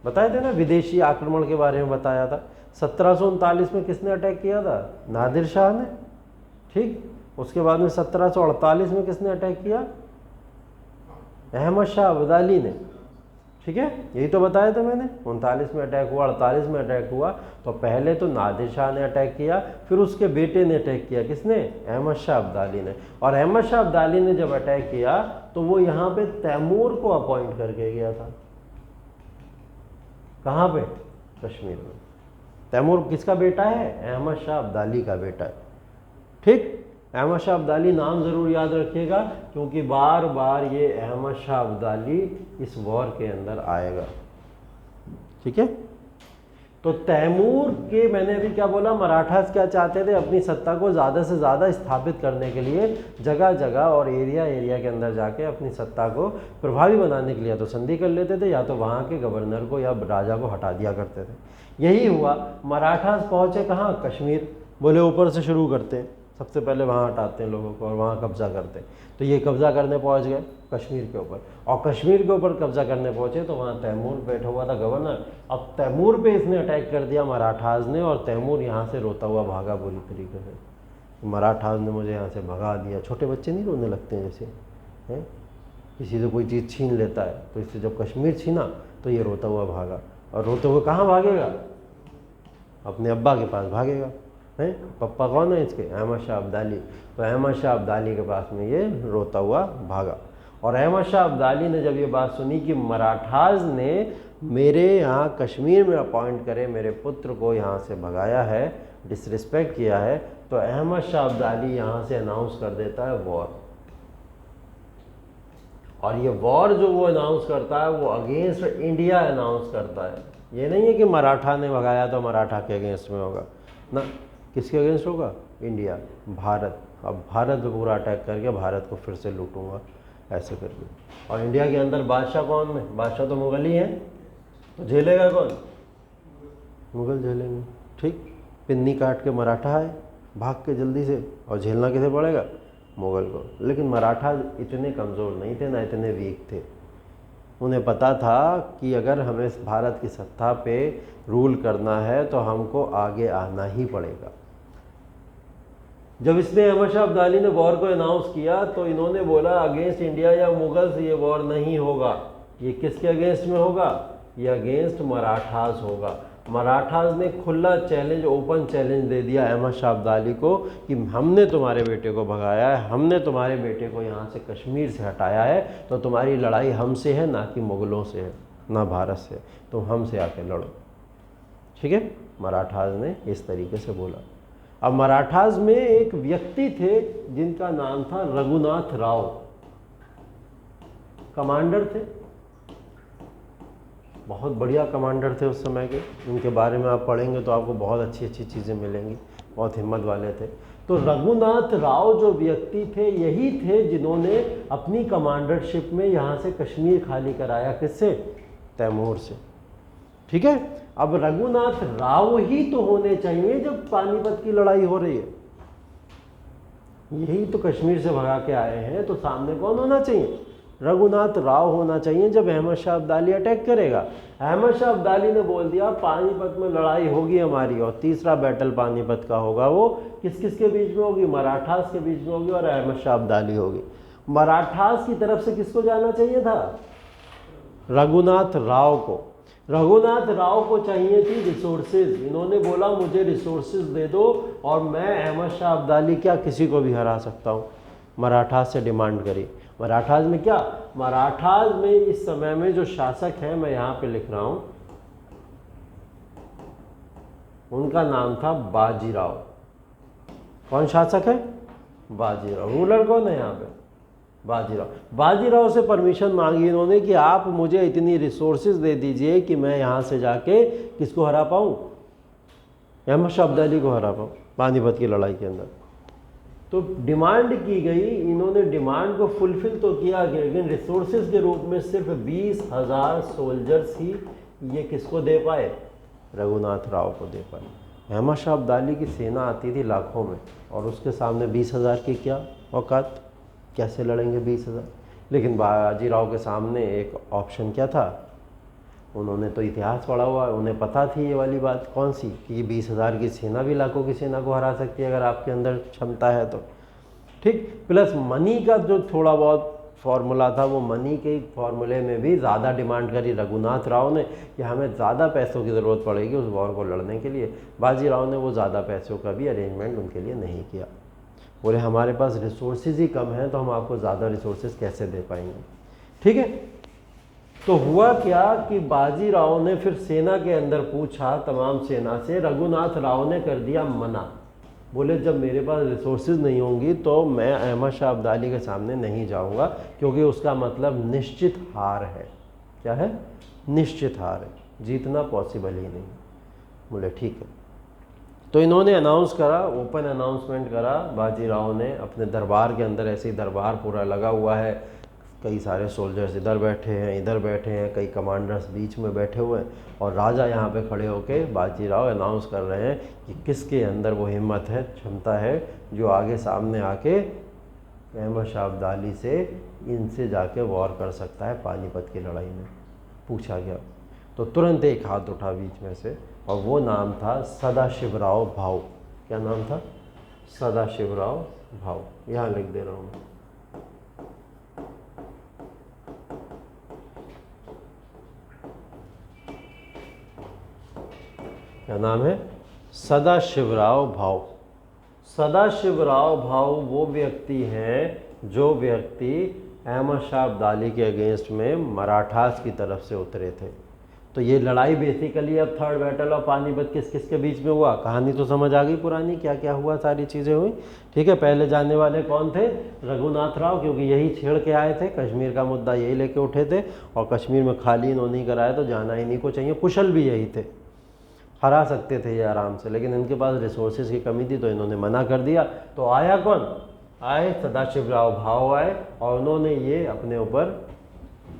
बताए थे ना, विदेशी आक्रमण के बारे में बताया था। 1739 में किसने अटैक किया था? नादिर शाह ने। ठीक, उसके बाद में 1748 में किसने अटैक किया? अहमद शाह अब्दाली ने। ठीक है, यही तो बताया था मैंने। 39 में अटैक हुआ, 48 में अटैक हुआ। तो पहले तो नादिर शाह ने अटैक किया, फिर उसके बेटे ने अटैक किया। किसने? अहमद शाह अब्दाली ने। और अहमद शाह अब्दाली ने जब अटैक किया तो वो यहाँ पे तैमूर को अपॉइंट करके गया था। कहाँ पे? कश्मीर में। तैमूर किसका बेटा है? अहमद शाह अब्दाली का बेटा है। ठीक, अहमद शाह अब्दाली नाम ज़रूर याद रखिएगा, क्योंकि बार बार ये अहमद शाह अब्दाली इस वॉर के अंदर आएगा। ठीक है, तो तैमूर के, मैंने अभी क्या बोला, मराठास क्या चाहते थे? अपनी सत्ता को ज़्यादा से ज़्यादा स्थापित करने के लिए जगह जगह और एरिया एरिया के अंदर जाके अपनी सत्ता को प्रभावी बनाने के लिए या तो संधि कर लेते थे, या तो वहाँ के गवर्नर को या राजा को हटा दिया करते थे। यही हुआ। मराठास पहुँचे कहाँ? कश्मीर। बोले ऊपर से शुरू करते हैं, सबसे पहले वहाँ हटाते हैं लोगों को और वहाँ कब्जा करते हैं। तो ये कब्जा करने पहुँच गए कश्मीर के ऊपर, और कश्मीर के ऊपर कब्जा करने पहुँचे तो वहाँ तैमूर बैठा हुआ था गवर्नर। अब तैमूर पे इसने अटैक कर दिया मराठास ने, और तैमूर यहाँ से रोता हुआ भागा बुरी तरीके से। मराठास ने मुझे यहाँ से भगा दिया। छोटे बच्चे नहीं रोने लगते हैं जैसे हैं, किसी से कोई चीज़ छीन लेता है, तो इससे जब कश्मीर छीना तो ये रोता हुआ भागा। और रोते हुए कहाँ भागेगा? अपने अब्बा के पास भागेगा। हैं, पप्पा कौन है इसके? अहमद शाह अब्दाली। तो अहमद शाह अब्दाली के पास में ये रोता हुआ भागा। और अहमद शाह अब्दाली ने जब ये बात सुनी कि मराठास ने मेरे यहाँ कश्मीर में अपॉइंट करे मेरे पुत्र को यहाँ से भगाया है, डिसरिस्पेक्ट किया है, तो अहमद शाह अब्दाली यहाँ से अनाउंस कर देता है वॉर। और ये वॉर जो वो अनाउंस करता है वो अगेंस्ट इंडिया अनाउंस करता है। ये नहीं है कि मराठा ने भगाया तो मराठा के अगेंस्ट में होगा ना, किसके अगेंस्ट होगा? इंडिया, भारत। अब भारत पे पूरा अटैक करके भारत को फिर से लूटूंगा, ऐसे करके। और इंडिया के अंदर बादशाह कौन है? बादशाह तो मुगल ही हैं, तो झेलेगा कौन? मुगल झेलेंगे। ठीक, पिन्नी काट के मराठा है, भाग के जल्दी से, और झेलना किसे पड़ेगा? मुगल को। लेकिन मराठा इतने कमज़ोर नहीं थे, ना इतने वीक थे। उन्हें पता था कि अगर हमें भारत की सत्ता पे रूल करना है तो हमको आगे आना ही पड़ेगा। जब इसने अहमद शाह अब्दाली ने वॉर को अनाउंस किया तो इन्होंने बोला अगेंस्ट इंडिया या मुगल से ये वॉर नहीं होगा। ये किसके अगेंस्ट में होगा? ये अगेंस्ट मराठास होगा। मराठास ने खुला चैलेंज, ओपन चैलेंज दे दिया अहमद शाह अब्दाली को कि हमने तुम्हारे बेटे को भगाया है, हमने तुम्हारे बेटे को यहाँ से कश्मीर से हटाया है, तो तुम्हारी लड़ाई हमसे है, ना कि मुगलों से है, ना भारत से। तुम हमसे आके लड़ो। ठीक है, मराठास ने इस तरीके से बोला। अब मराठास में एक व्यक्ति थे जिनका नाम था रघुनाथ राव, कमांडर थे, बहुत बढ़िया कमांडर थे उस समय के। उनके बारे में आप पढ़ेंगे तो आपको बहुत अच्छी अच्छी चीज़ें मिलेंगी, बहुत हिम्मत वाले थे। तो रघुनाथ राव जो व्यक्ति थे, यही थे जिन्होंने अपनी कमांडरशिप में यहाँ से कश्मीर खाली कराया। किससे? तैमूर से। ठीक है, अब रघुनाथ राव ही तो होने चाहिए जब पानीपत की लड़ाई हो रही है। यही तो कश्मीर से भगा के आए हैं, तो सामने कौन होना चाहिए? रघुनाथ राव होना चाहिए जब अहमद शाह अब्दाली अटैक करेगा। अहमद शाह अब्दाली ने बोल दिया पानीपत में लड़ाई होगी हमारी, और तीसरा बैटल पानीपत का होगा, वो किस किस के बीच में होगी? मराठास के बीच में होगी और अहमद शाह अब्दाली होगी। मराठास की तरफ से किसको जाना चाहिए था? रघुनाथ राव को। रघुनाथ राव को चाहिए थी रिसोर्सेज। इन्होंने बोला मुझे रिसोर्सेज दे दो और मैं अहमद शाह अब्दाली क्या किसी को भी हरा सकता हूँ। मराठास से डिमांड करी। मराठास में क्या? मराठास में इस समय में जो शासक है, मैं यहाँ पे लिख रहा हूँ, उनका नाम था बाजीराव। कौन शासक है? बाजीराव। रूलर कौन है यहाँ पे? बाजीराव। बाजीराव से परमिशन मांगी इन्होंने कि आप मुझे इतनी रिसोर्सेज दे दीजिए कि मैं यहाँ से जाके किसको हरा पाऊँ? अहमद शाह अब्दाली को हरा पाऊँ पानीपत की लड़ाई के अंदर। तो डिमांड की गई, इन्होंने डिमांड को फुलफिल तो किया गया, लेकिन रिसोर्सेज के रूप में सिर्फ 20,000 सोल्जर्स ही ये किसको दे पाए? रघुनाथ राव को दे पाए। अहमद शाह अब्दाली की सेना आती थी लाखों में और उसके सामने 20,000 की क्या औकात, कैसे लड़ेंगे 20,000। लेकिन बाजीराव के सामने एक ऑप्शन क्या था, उन्होंने तो इतिहास पढ़ा हुआ है, उन्हें पता थी ये वाली बात कौन सी कि ये 20,000 की सेना भी लाखों की सेना को हरा सकती है अगर आपके अंदर क्षमता है तो। ठीक, प्लस मनी का जो थोड़ा बहुत फार्मूला था, वो मनी के फार्मूले में भी ज़्यादा डिमांड करी रघुनाथ राव ने कि हमें ज़्यादा पैसों की ज़रूरत पड़ेगी उस वॉर को लड़ने के लिए। बाजीराव ने वो ज़्यादा पैसों का भी अरेंजमेंट उनके लिए नहीं किया, बोले हमारे पास रिसोर्सेज ही कम हैं तो हम आपको ज़्यादा रिसोर्सेज कैसे दे पाएंगे। ठीक है, तो हुआ क्या कि बाजीराव ने फिर सेना के अंदर पूछा तमाम सेना से, रघुनाथ राव ने कर दिया मना, बोले जब मेरे पास रिसोर्सेज नहीं होंगी तो मैं अहमद शाह अब्दाली के सामने नहीं जाऊंगा, क्योंकि उसका मतलब निश्चित हार है। क्या है? निश्चित हार है, जीतना पॉसिबल ही नहीं। बोले ठीक है, तो इन्होंने अनाउंस करा, ओपन अनाउंसमेंट करा बाजीराव ने अपने दरबार के अंदर। ऐसे ही दरबार पूरा लगा हुआ है, कई सारे सोल्जर्स इधर बैठे हैं, इधर बैठे हैं, कई कमांडर्स बीच में बैठे हुए हैं और राजा यहाँ पे खड़े होके बाजीराव अनाउंस कर रहे हैं कि किसके अंदर वो हिम्मत है, क्षमता है जो आगे सामने आके अहमद शाह अब्दाली से इनसे जाके वॉर कर सकता है पानीपत की लड़ाई में। पूछा गया तो तुरंत एक हाथ उठा बीच में से और वो नाम था सदाशिवराव भाऊ। क्या नाम था? सदाशिवराव भाऊ। यहाँ लिख दे रहा हूँ मैं। क्या नाम है? सदाशिवराव भाऊ। सदाशिवराव भाऊ वो व्यक्ति हैं जो व्यक्ति अहमद शाह अब्दाली के अगेंस्ट में मराठास की तरफ से उतरे थे। तो ये लड़ाई बेसिकली अब थर्ड बैटल ऑफ पानीपत किस किस के बीच में हुआ, कहानी तो समझ आ गई पुरानी, क्या क्या हुआ, सारी चीज़ें हुई। ठीक है, पहले जाने वाले कौन थे? रघुनाथ राव, क्योंकि यही छेड़ के आए थे, कश्मीर का मुद्दा यही लेके उठे थे और कश्मीर में खाली इन्होंने ही कराया तो जाना इन्हीं को चाहिए। कुशल भी यही थे, हरा सकते थे ये आराम से, लेकिन इनके पास रिसोर्सेज की कमी थी तो इन्होंने मना कर दिया। तो आया कौन? आए सदाशिवराव भाऊ आए और उन्होंने ये अपने ऊपर,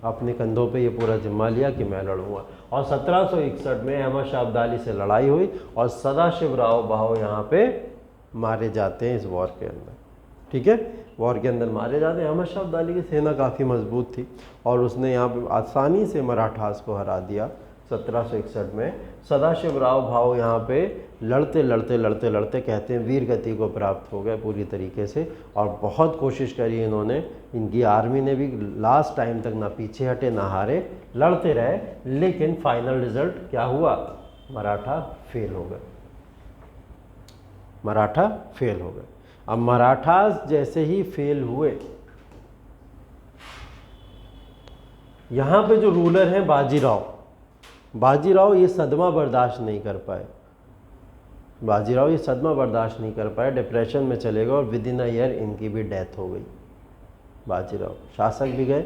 अपने कंधों पे ये पूरा जिम्मा लिया कि मैं लड़ूंगा। और 1761 में अहमद शाह अब्दाली से लड़ाई हुई और सदाशिवराव भाऊ यहाँ पे मारे जाते हैं इस वॉर के अंदर। ठीक है, वॉर के अंदर मारे जाते हैं। अहमद शाह अब्दाली की सेना काफ़ी मजबूत थी और उसने यहाँ पे आसानी से मराठास को हरा दिया 1761 में। सदाशिवराव भाऊ यहाँ पे लड़ते लड़ते लड़ते लड़ते कहते हैं वीर गति को प्राप्त हो गए पूरी तरीके से और बहुत कोशिश करी इन्होंने। इनकी आर्मी ने भी लास्ट टाइम तक ना पीछे हटे ना हारे, लड़ते रहे, लेकिन फाइनल रिजल्ट क्या हुआ? मराठा फेल हो गए। मराठा फेल हो गए। अब मराठास जैसे ही फेल हुए, यहाँ पे जो रूलर हैं बाजीराव ये सदमा बर्दाश्त नहीं कर पाए। बाजीराव ये सदमा बर्दाश्त नहीं कर पाए, डिप्रेशन में चले गए और विद इन अ ईयर इनकी भी डेथ हो गई। बाजीराव शासक भी गए,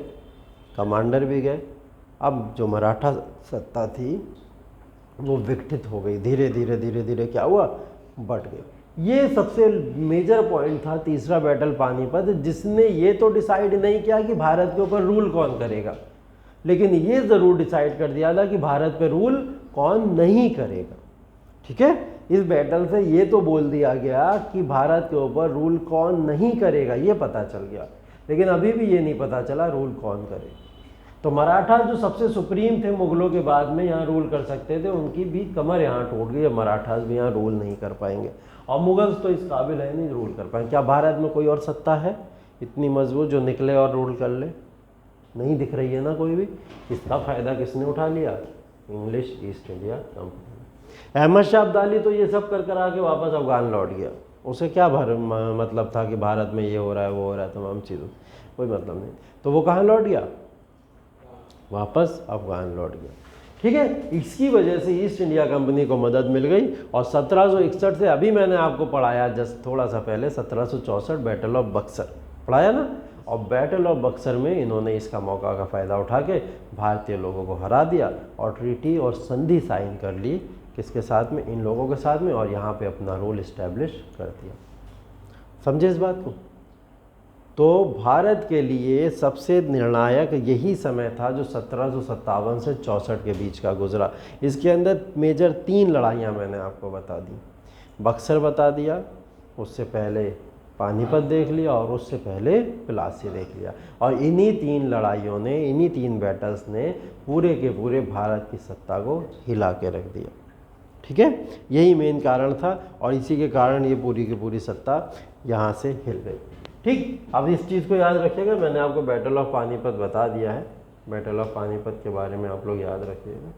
कमांडर भी गए। अब जो मराठा सत्ता थी वो विकटित हो गई, धीरे धीरे धीरे धीरे क्या हुआ? बट गई। ये सबसे मेजर पॉइंट था तीसरा बैटल पानीपत, जिसने ये तो डिसाइड नहीं किया कि भारत के ऊपर रूल कौन करेगा, लेकिन ये ज़रूर डिसाइड कर दिया था कि भारत पे रूल कौन नहीं करेगा। ठीक है, इस बैटल से ये तो बोल दिया गया कि भारत के ऊपर रूल कौन नहीं करेगा, ये पता चल गया, लेकिन अभी भी ये नहीं पता चला रूल कौन करे। तो मराठा जो सबसे सुप्रीम थे मुगलों के बाद में यहाँ रूल कर सकते थे, उनकी भी कमर यहाँ टूट गई। अब मराठास भी यहाँ रूल नहीं कर पाएंगे और मुगल्स तो इस काबिल है नहीं रूल कर पाएंगे। क्या भारत में कोई और सत्ता है इतनी मजबूत जो निकले और रूल कर ले? नहीं दिख रही है ना कोई भी। इसका फ़ायदा किसने उठा लिया? English East India Company. Ahmad Shah Abdali तो ये सब कर आके वापस अफगान लौट गया। उसे क्या मतलब था कि भारत में ये हो रहा है वो हो रहा है, तमाम चीज़ों कोई मतलब नहीं। तो वो कहाँ लौट गया? वापस अफगान लौट गया। ठीक है, इसकी वजह से ईस्ट इंडिया कंपनी को मदद मिल गई और 1761 से, अभी मैंने आपको पढ़ाया जस्ट थोड़ा सा पहले, 1764 बैटल ऑफ बक्सर पढ़ाया ना, और बैटल ऑफ बक्सर में इन्होंने इसका मौका का फ़ायदा उठा के भारतीय लोगों को हरा दिया और ट्रीटी और संधि साइन कर ली। किसके साथ में? इन लोगों के साथ में, और यहाँ पे अपना रोल इस्टेब्लिश कर दिया। समझे इस बात को? तो भारत के लिए सबसे निर्णायक यही समय था जो 1757 से 64 के बीच का गुजरा। इसके अंदर मेजर 3 लड़ाइयाँ मैंने आपको बता दी। बक्सर बता दिया, उससे पहले पानीपत देख लिया और उससे पहले प्लासी देख लिया। और इन्हीं 3 लड़ाइयों ने, इन्हीं 3 बैटल्स ने पूरे के पूरे भारत की सत्ता को हिला के रख दिया। ठीक है, यही मेन कारण था और इसी के कारण ये पूरी की पूरी सत्ता यहाँ से हिल गई। ठीक, अब इस चीज़ को याद रखिएगा, मैंने आपको बैटल ऑफ पानीपत बता दिया है, बैटल ऑफ पानीपत के बारे में आप लोग याद रखिएगा।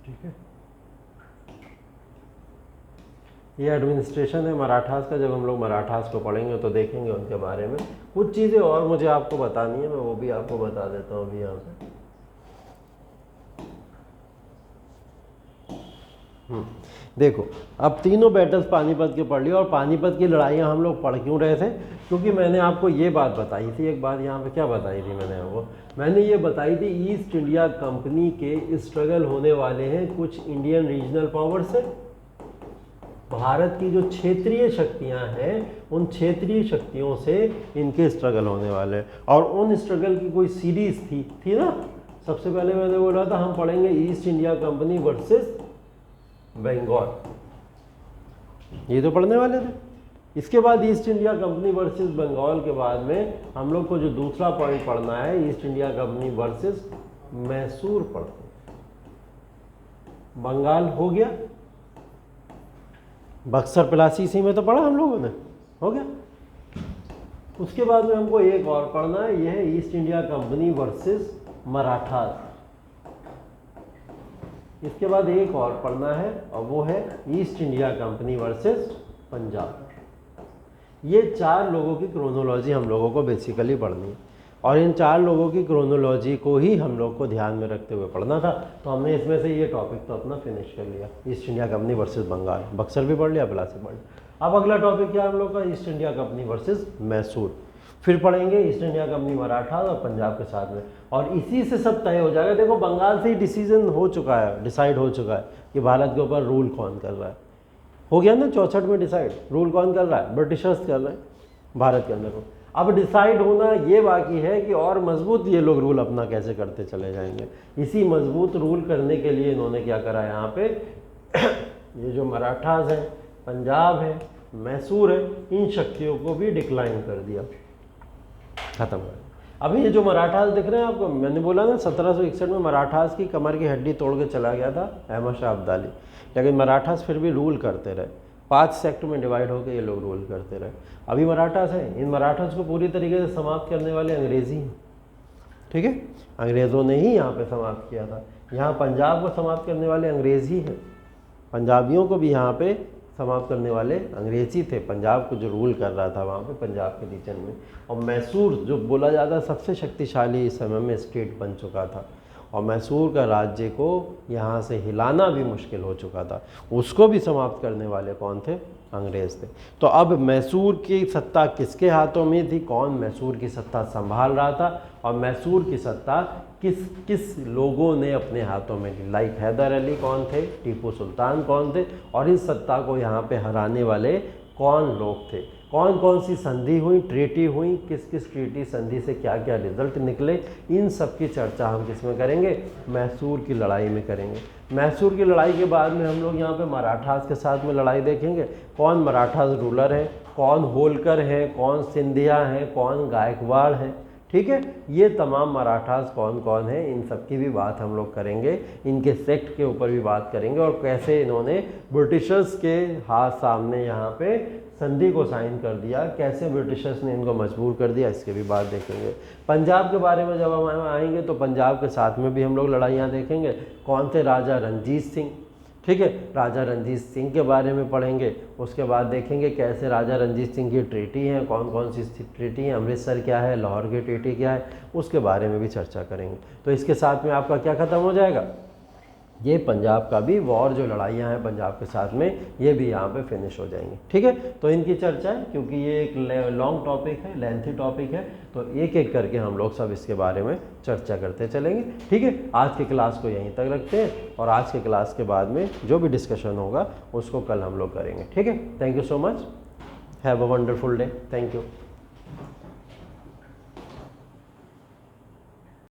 ठीक है, ये एडमिनिस्ट्रेशन है मराठास का। जब हम लोग मराठास को पढ़ेंगे तो देखेंगे उनके बारे में कुछ चीज़ें और मुझे आपको बतानी है, मैं वो भी आपको बता देता हूँ अभी यहाँ पे। देखो, अब तीनों बैटल्स पानीपत के पढ़ लिए और पानीपत की लड़ाइयाँ हम लोग पढ़ क्यों रहे थे, क्योंकि मैंने आपको ये बात बताई थी, एक बात यहाँ पे क्या बताई थी मैंने ये बताई थी ईस्ट इंडिया कंपनी के स्ट्रगल होने वाले हैं कुछ इंडियन रीजनल पावर से। भारत की जो क्षेत्रीय शक्तियाँ हैं उन क्षेत्रीय शक्तियों से इनके स्ट्रगल होने वाले हैं और उन स्ट्रगल की कोई सीरीज थी ना। सबसे पहले मैंने बोला था हम पढ़ेंगे East India Company versus Bengal, ये तो पढ़ने वाले थे। इसके बाद East India Company versus Bengal के बाद में हम लोग को जो दूसरा पॉइंट पढ़ना है east India Company versus Mysore पढ़ते हैं। बंगाल हो गया, बक्सर प्लासी इसी में तो पढ़ा हम लोगों ने, हो गया। उसके बाद में हमको एक और पढ़ना है, यह है east India Company versus Marathas. इसके बाद एक और पढ़ना है और वो है east India Company versus Punjab. ये 4 लोगों की क्रोनोलॉजी हम लोगों को बेसिकली पढ़नी है और इन 4 लोगों की क्रोनोलॉजी को ही हम लोग को ध्यान में रखते हुए पढ़ना था। तो हमने इसमें से ये टॉपिक तो अपना फिनिश कर लिया, East India Company versus Bengal, Buxar भी पढ़ लिया, प्लासी पढ़ लिया। अब अगला टॉपिक क्या है हम लोग का, east India Company versus Mysore. फिर पढ़ेंगे ईस्ट इंडिया कंपनी मराठा और पंजाब के साथ में, और इसी से सब तय हो जाएगा। देखो, बंगाल से ही डिसीजन हो चुका है, डिसाइड हो चुका है कि भारत के ऊपर रूल कौन कर रहा है। हो गया ना 64 में डिसाइड, रूल कौन कर रहा है, ब्रिटिशर्स कर रहे हैं भारत के अंदर को। अब डिसाइड होना ये बाकी है कि और मजबूत ये लोग रूल अपना कैसे करते चले जाएंगे। इसी मजबूत रूल करने के लिए इन्होंने क्या करा है यहाँ पे ये जो मराठास हैं, पंजाब है, मैसूर है, इन शक्तियों को भी डिक्लाइन कर दिया, खत्म कर दिया। अभी ये जो मराठास दिख रहे हैं आपको, मैंने बोला ना 1761 में मराठास की कमर की हड्डी तोड़ के चला गया था अहमद शाह अब्दाली, लेकिन मराठास फिर भी रूल करते रहे। 5 सेक्ट में डिवाइड होकर ये लोग रूल करते रहे। अभी मराठास हैं, इन मराठास को पूरी तरीके से समाप्त करने वाले अंग्रेज़ी हैं। ठीक है, अंग्रेज़ों ने ही यहाँ पे समाप्त किया था। यहाँ पंजाब को समाप्त करने वाले अंग्रेज़ ही हैं, पंजाबियों को भी यहाँ पे समाप्त करने वाले अंग्रेज़ी थे। पंजाब को जो रूल कर रहा था वहाँ पे पंजाब के रीजन में, और मैसूर जो बोला जाता है सबसे शक्तिशाली इस समय में स्टेट बन चुका था, और मैसूर का राज्य को यहाँ से हिलाना भी मुश्किल हो चुका था, उसको भी समाप्त करने वाले कौन थे, अंग्रेज़ थे। तो अब मैसूर की सत्ता किसके हाथों में थी, कौन मैसूर की सत्ता संभाल रहा था, और मैसूर की सत्ता किस किस लोगों ने अपने हाथों में ली। लाइक हैदर अली कौन थे, टीपू सुल्तान कौन थे, और इस सत्ता को यहाँ पे हराने वाले कौन लोग थे, कौन कौन सी संधि हुई, ट्रीटी हुई, किस किस ट्रीटी संधि से क्या क्या रिजल्ट निकले, इन सब की चर्चा हम किस में करेंगे, मैसूर की लड़ाई में करेंगे। मैसूर की लड़ाई के बाद में हम लोग यहाँ पे मराठास के साथ में लड़ाई देखेंगे, कौन मराठास रूलर हैं, कौन होलकर हैं, कौन सिंधिया हैं, कौन गायकवाड़ हैं। ठीक है, ये तमाम मराठास कौन कौन है, इन सब की भी बात हम लोग करेंगे, इनके सेक्ट के ऊपर भी बात करेंगे, और कैसे इन्होंने ब्रिटिशर्स के हाथ सामने यहाँ पे संधि को साइन कर दिया, कैसे ब्रिटिशर्स ने इनको मजबूर कर दिया, इसके भी बात देखेंगे। पंजाब के बारे में जब हम आएंगे तो पंजाब के साथ में भी हम लोग लड़ाइयाँ देखेंगे, कौन थे, राजा रणजीत सिंह। ठीक है, राजा रणजीत सिंह के बारे में पढ़ेंगे। उसके बाद देखेंगे कैसे राजा रणजीत सिंह की ट्रीटी हैं, कौन कौन सी ट्रीटी हैं, अमृतसर क्या है, लाहौर की ट्रीटी क्या है, उसके बारे में भी चर्चा करेंगे। तो इसके साथ में आपका क्या ख़त्म हो जाएगा, ये पंजाब का भी वॉर जो लड़ाइयाँ हैं पंजाब के साथ में, ये भी यहाँ पे फिनिश हो जाएंगी। ठीक है, तो इनकी चर्चा है, क्योंकि ये एक लॉन्ग टॉपिक है, लेंथी टॉपिक है, तो एक एक करके हम लोग सब इसके बारे में चर्चा करते चलेंगे। ठीक है, आज की क्लास को यहीं तक रखते हैं, और आज के क्लास के बाद में जो भी डिस्कशन होगा उसको कल हम लोग करेंगे। ठीक है, thank you so much, have a wonderful day, thank you.